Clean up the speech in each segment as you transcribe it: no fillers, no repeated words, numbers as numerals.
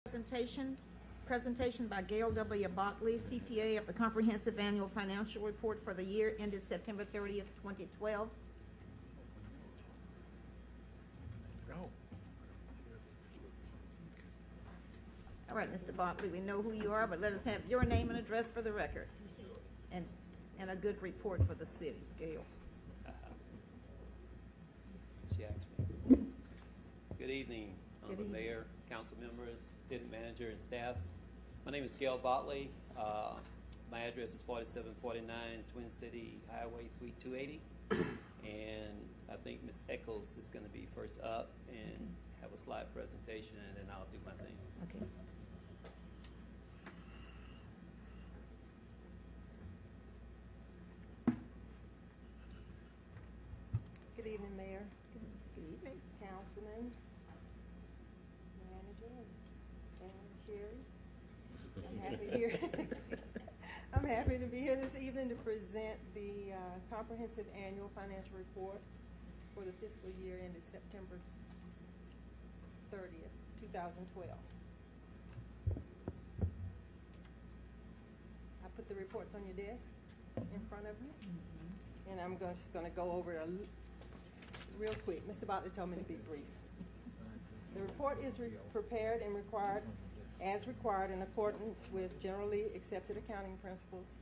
Presentation by Gail W. Botley, CPA, of the Comprehensive Annual Financial Report for the year ended September 30th, 2012. All right, Mr. Botley, we know who you are, but let us have your name and address for the record, and a good report for the city. Gail. She asked me. Good evening, Honorable Mayor, council members, city manager, and staff. My name is Gail Botley. My address is 4749 Twin City Highway, Suite 280. And I think Ms. Echols is going to be first up and have a slide presentation, and then I'll do my thing. Okay. Good evening, Mayor. Good evening. Councilman, manager, and Sherry. I'm happy to be here this evening to present the comprehensive annual financial report for the fiscal year ended September 30th, 2012. I put the reports on your desk in front of you, and I'm just going to go over it real quick. Mr. Botley told me to be brief. The report is prepared and as required in accordance with generally accepted accounting principles.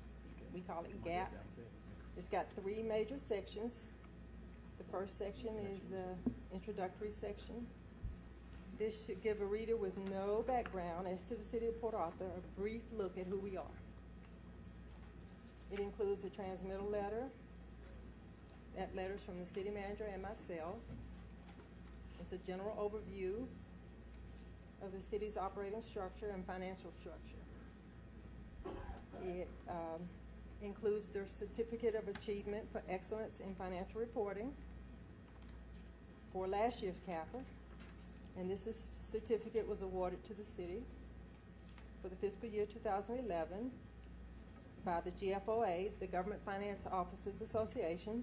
We call it GAAP. It's got 3 major sections. The first section is the introductory section. This should give a reader with no background as to the city of Port Arthur a brief look at who we are. It includes a transmittal letter. That letter's from the city manager and myself. It's a general overview of the city's operating structure and financial structure. It includes their certificate of achievement for excellence in financial reporting for last year's CAFR, and this certificate was awarded to the city for the fiscal year 2011 by the GFOA, the Government Finance Officers Association.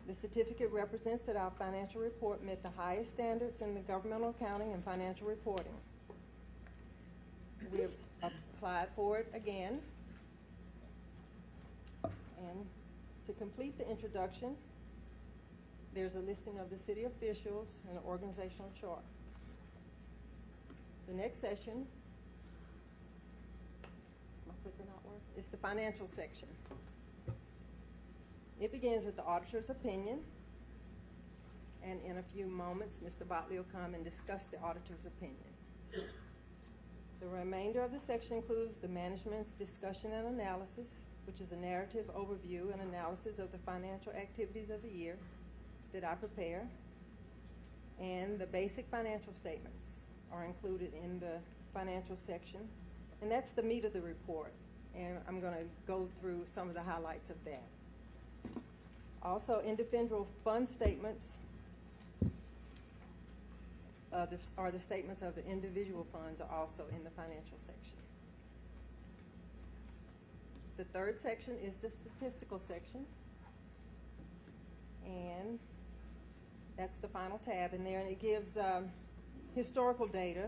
The certificate represents that our financial report met the highest standards in the governmental accounting and financial reporting. We have applied for it again. And to complete the introduction, there's a listing of the city officials and an organizational chart. The next section, is my clicker not working? It's the financial section. It begins with the auditor's opinion, and in a few moments, Mr. Botley will come and discuss the auditor's opinion. The remainder of the section includes the management's discussion and analysis, which is a narrative overview and analysis of the financial activities of the year that I prepare, and the basic financial statements are included in the financial section, and that's the meat of the report, and I'm going to go through some of the highlights of that. Also, individual fund statements are the statements of the individual funds are also in the financial section. The third section is the statistical section, and that's the final tab in there, and it gives historical data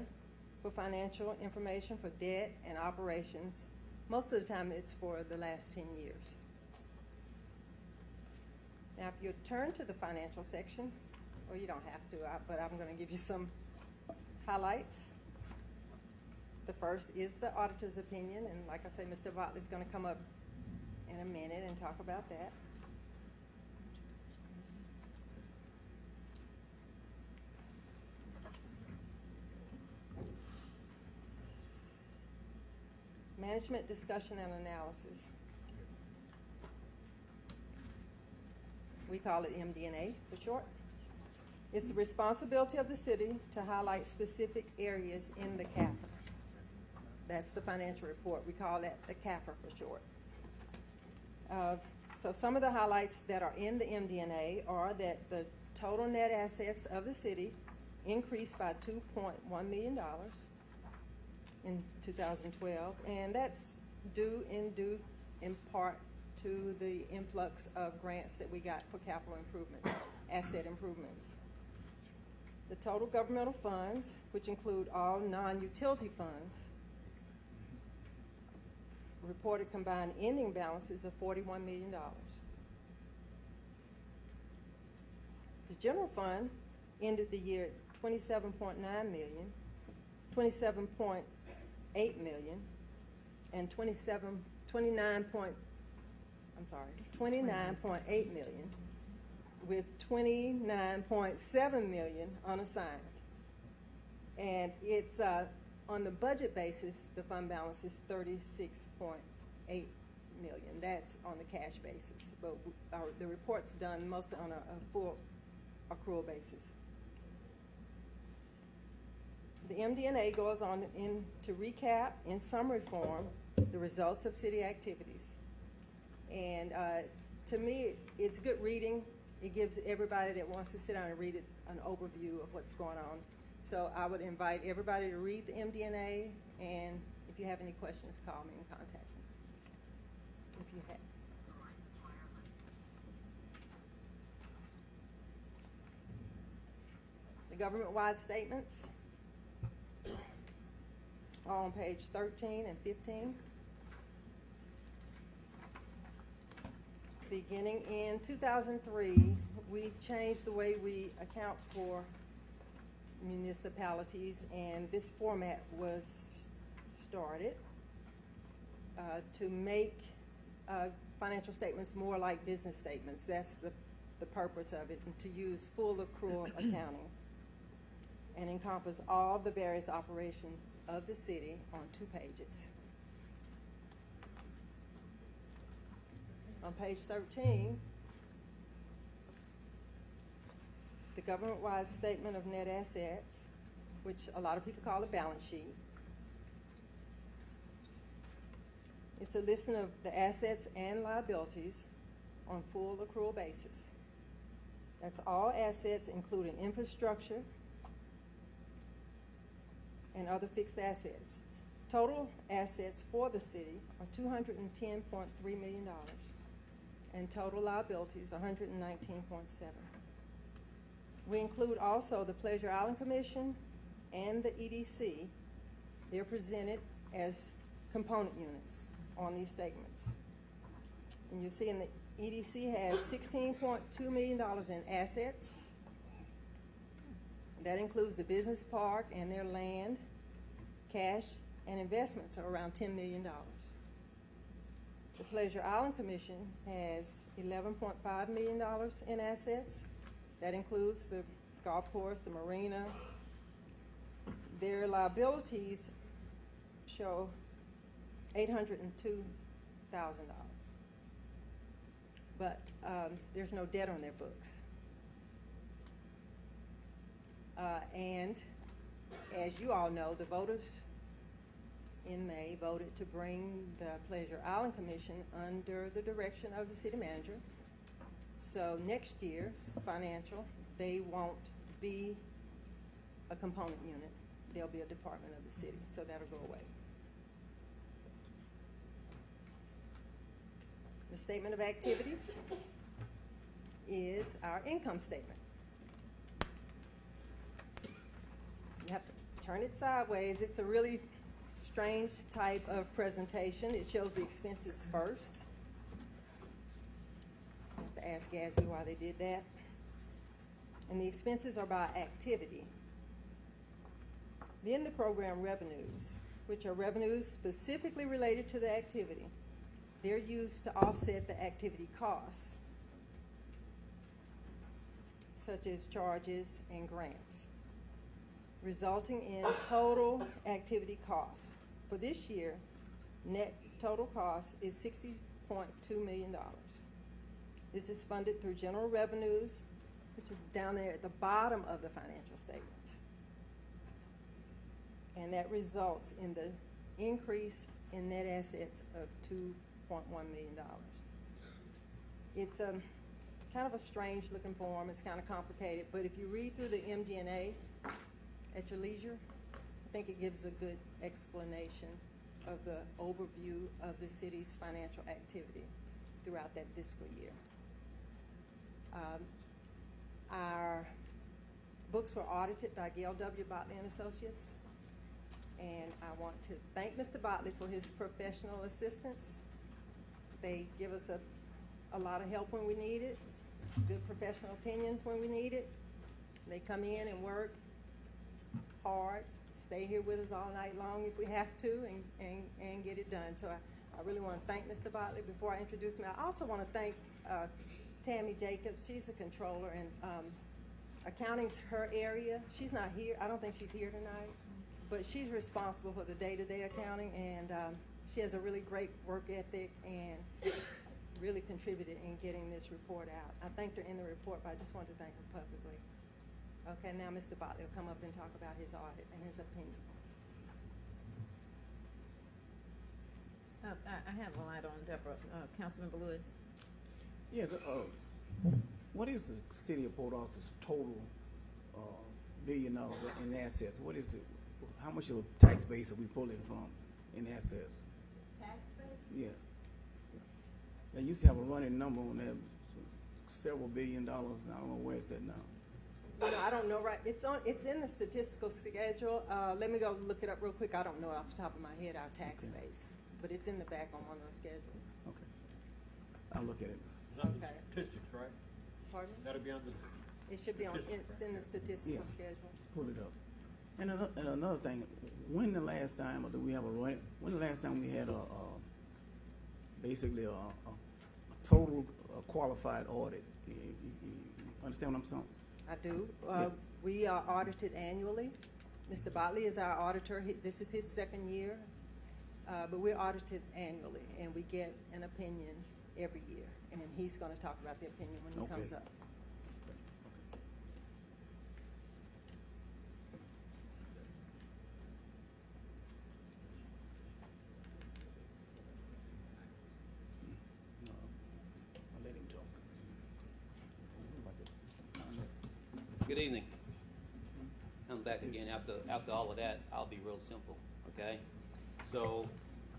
for financial information for debt and operations. Most of the time it's for the last 10 years. Now, if you turn to the financial section, or you don't have to, but I'm going to give you some highlights. The first is the auditor's opinion, and like I say, Mr. Botley is going to come up in a minute and talk about that. Management discussion and analysis. We call it MD&A for short. It's the responsibility of the city to highlight specific areas in the CAFR. That's the financial report. We call that the CAFR for short. So some of the highlights that are in the MD&A are that the total net assets of the city increased by $2.1 million in 2012, and that's due in part to the influx of grants that we got for capital improvements, asset improvements. The total governmental funds, which include all non-utility funds, reported combined ending balances of $41 million. The general fund ended the year at $27.9 million, $27.8 million, and $29.8 million, with $29.7 million unassigned. And it's on the budget basis, the fund balance is $36.8 million. That's on the cash basis, but the report's done mostly on a full accrual basis. The MD&A goes on to recap in summary form the results of city activities. And to me, it's good reading. It gives everybody that wants to sit down and read it an overview of what's going on. So I would invite everybody to read the MD&A, and if you have any questions, call me and contact me. If you have. The government-wide statements are on page 13 and 15. Beginning in 2003, we changed the way we account for municipalities, and this format was started to make financial statements more like business statements. That's the purpose of it, and to use full accrual accounting and encompass all the various operations of the city on 2 pages. On page 13, the government-wide statement of net assets, which a lot of people call a balance sheet. It's a listing of the assets and liabilities on full accrual basis. That's all assets, including infrastructure and other fixed assets. Total assets for the city are $210.3 million, and total liabilities are $119.7. We include also the Pleasure Island Commission and the EDC. They're presented as component units on these statements. And you'll see in the EDC has $16.2 million in assets. That includes the business park and their land. Cash and investments are around $10 million. The Pleasure Island Commission has $11.5 million in assets. That includes the golf course, the marina. Their liabilities show $802,000. But there's no debt on their books. And as you all know, the voters in May voted to bring the Pleasure Island Commission under the direction of the city manager. So next year's financial, they won't be a component unit. They'll be a department of the city, so that'll go away. The statement of activities is our income statement. You have to turn it sideways. It's a really strange type of presentation. It shows the expenses first. I have to ask Gatsby why they did that. And the expenses are by activity. Then the program revenues, which are revenues specifically related to the activity. They're used to offset the activity costs, such as charges and grants, resulting in total activity costs. For this year, net total cost is $60.2 million. This is funded through general revenues, which is down there at the bottom of the financial statement. And that results in the increase in net assets of $2.1 million. It's a kind of a strange looking form. It's kind of complicated, but if you read through the MD&A at your leisure, I think it gives a good explanation of the overview of the city's financial activity throughout that fiscal year. Our books were audited by Gail W. Botley and Associates. And I want to thank Mr. Botley for his professional assistance. They give us a lot of help when we need it, good professional opinions when we need it. They come in and work hard, stay here with us all night long if we have to, and get it done. So I really want to thank Mr. Botley. Before I introduce him, I also want to thank Tammy Jacobs. She's a controller, and accounting's her area. She's not here. I don't think she's here tonight, but she's responsible for the day-to-day accounting, and she has a really great work ethic and really contributed in getting this report out. I thanked her in the report, but I just wanted to thank her publicly. Okay, now Mr. Botley will come up and talk about his audit and his opinion. I have a light on, Deborah. Councilmember Lewis. Yes, what is the city of Port Arthur's total $1 billion in assets? What is it? How much of a tax base are we pulling from in assets? Tax base? Yeah. They used to have a running number on that, several $1 billion. I don't know where it's at now. No, I don't know, right? It's in the statistical schedule. Let me go look it up real quick. I don't know off the top of my head our tax base, but it's in the back on one of those schedules. Okay. I'll look at it. It's under Okay. statistics, right? Pardon? That'll be under, It should be on, Statistics, it's in the statistical Yeah. schedule. Pull it up. And another thing, when the last time, or do we have a run? When the last time we had basically a total qualified audit? You understand what I'm saying? I do. Yeah. We are audited annually. Mr. Botley is our auditor. This is his second year, but we're audited annually, and we get an opinion every year. And he's going to talk about the opinion when he Okay. comes up. No, I'll let him talk. Good evening. I'm back again. After all of that, I'll be real simple, okay? So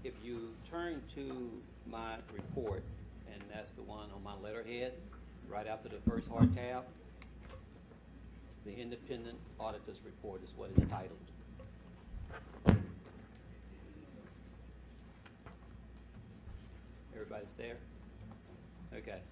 if you turn to my report, and that's the one on my letterhead, right after the first hard tab, the Independent Auditor's Report is what it's titled. Everybody's there? Okay.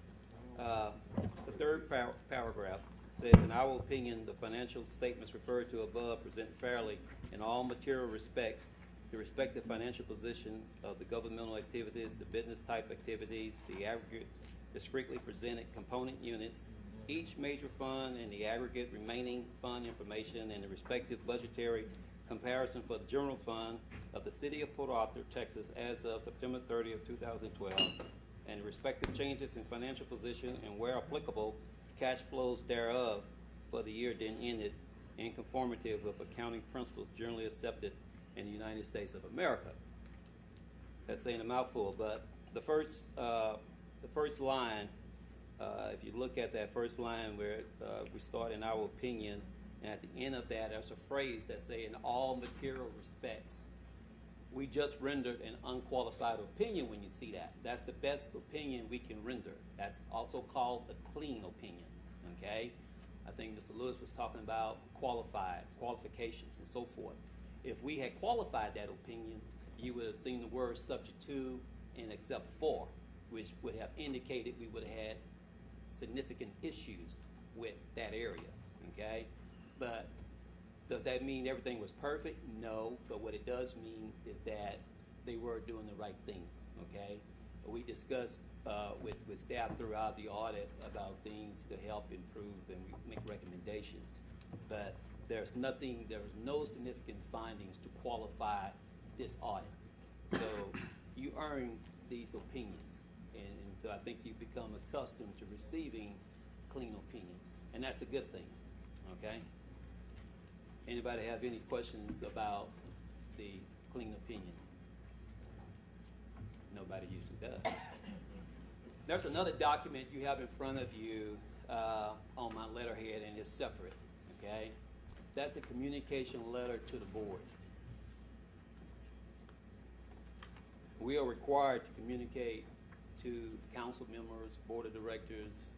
The third paragraph says, in our opinion, the financial statements referred to above present fairly in all material respects the respective financial position of the governmental activities, the business type activities, the aggregate discretely presented component units, each major fund and the aggregate remaining fund information, and the respective budgetary comparison for the general fund of the city of Port Arthur, Texas, as of September 30th, 2012, and the respective changes in financial position and, where applicable, cash flows thereof for the year then ended in conformity with accounting principles generally accepted in the United States of America. That's saying a mouthful, but the first line, if you look at that first line where we start in our opinion, and at the end of that, there's a phrase that say in all material respects. We just rendered an unqualified opinion when you see that. That's the best opinion we can render. That's also called a clean opinion, okay? I think Mr. Lewis was talking about qualifications, and so forth. If we had qualified that opinion, you would have seen the word subject to and except for, which would have indicated we would have had significant issues with that area, okay? But does that mean everything was perfect? No, but what it does mean is that they were doing the right things, okay? We discussed with staff throughout the audit about things to help improve and make recommendations, but there's no significant findings to qualify this audit. So you earn these opinions, and so I think you become accustomed to receiving clean opinions, and that's a good thing, okay? Anybody have any questions about the clean opinion? Nobody usually does. There's another document you have in front of you on my letterhead, and it's separate, okay? That's the communication letter to the board. We are required to communicate to council members, board of directors,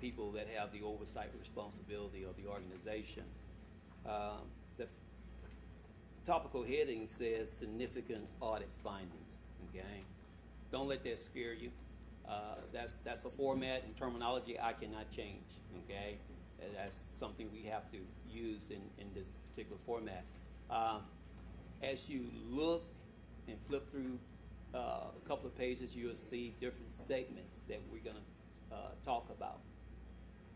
people that have the oversight responsibility of the organization. The topical heading says significant audit findings, okay? Don't let that scare you. That's a format and terminology I cannot change, okay? That's something we have to use in this particular format. As you look and flip through a couple of pages, you'll see different segments that we're gonna talk about.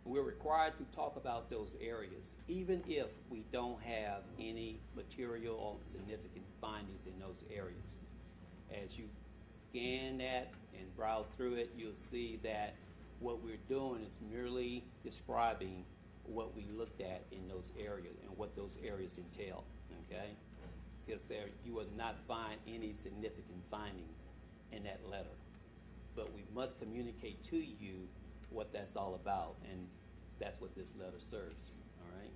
We're required to talk about those areas, even if we don't have any material or significant findings in those areas. As you scan that and browse through it, you'll see that what we're doing is merely describing what we looked at in those areas and what those areas entail, okay? Because there, you will not find any significant findings in that letter. But we must communicate to you what that's all about, and that's what this letter serves, all right?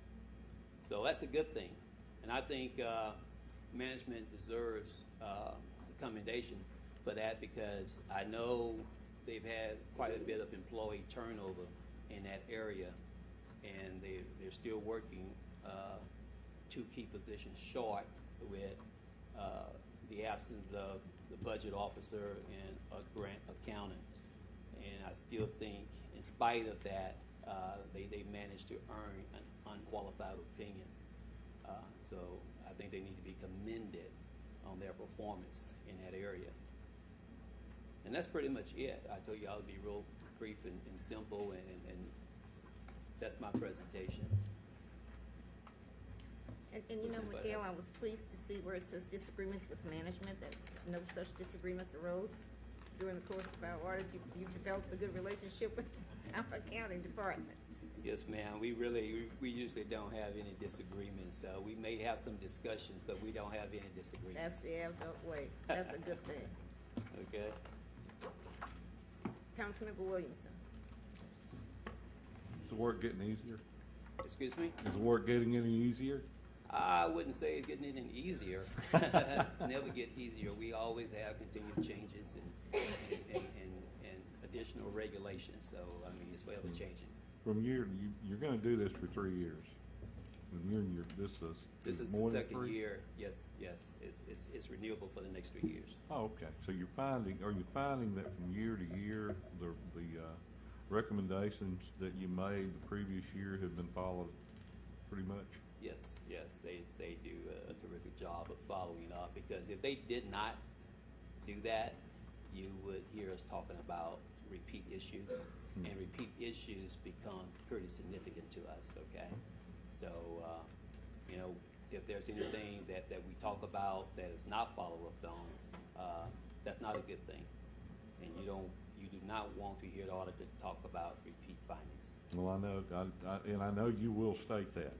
So that's a good thing. And I think management deserves commendation for that, because I know they've had quite a bit of employee turnover in that area, and they're still working to keep positions short with the absence of the budget officer and a grant accountant. And I still think, in spite of that, they managed to earn an unqualified opinion. So I think they need to be commended on their performance in that area. And that's pretty much it. I told you I would be real brief and simple, and that's my presentation. And you know, Miguel, I was pleased to see where it says disagreements with management, that no such disagreements arose during the course of our audit. You've developed a good relationship with our accounting department. Yes, ma'am. We usually don't have any disagreements. We may have some discussions, but we don't have any disagreements. That's the adult way. That's a good thing. Okay. Councilmember Williamson. Is the work getting easier? Excuse me? Is the work getting any easier? I wouldn't say it's getting any easier. It's never get easier. We always have continued changes and additional regulations. So, I mean, it's forever changing. From you're gonna do this for 3 years. And This is the more than second 3? year. Yes. It's renewable for the next 3 years. Oh, okay. So are you finding that from year to year, the recommendations that you made the previous year have been followed pretty much? Yes, they do a terrific job of following up, because if they did not do that, you would hear us talking about repeat issues, and repeat issues become pretty significant to us, okay? So, you know, if there's anything that we talk about that is not followed up on, that's not a good thing. And you do not want to hear the auditor talk about repeat findings. Well, I know you will state that.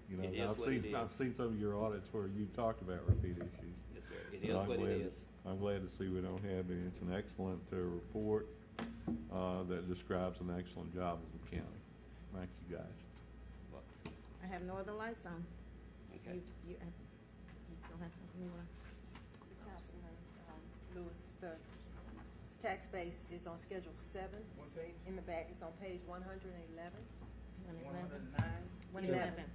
You know, It is what it is. I've seen some of your audits where you talked about repeat issues. Yes, sir. It is what it is. I'm glad to see we don't have any. It's an excellent report that describes an excellent job of the county. Thank you, guys. Well, I have no other lights on. okay. You still have something you want? Councilman Lewis, the tax base is on Schedule 7. What page? In the back, it's on page 111. 111. 111. 111. And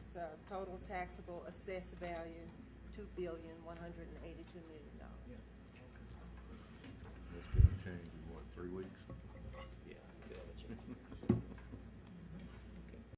it's a total taxable assessed value, $2,182,000,000. Yeah, okay. That's gonna change in what, 3 weeks? Yeah, it'll change.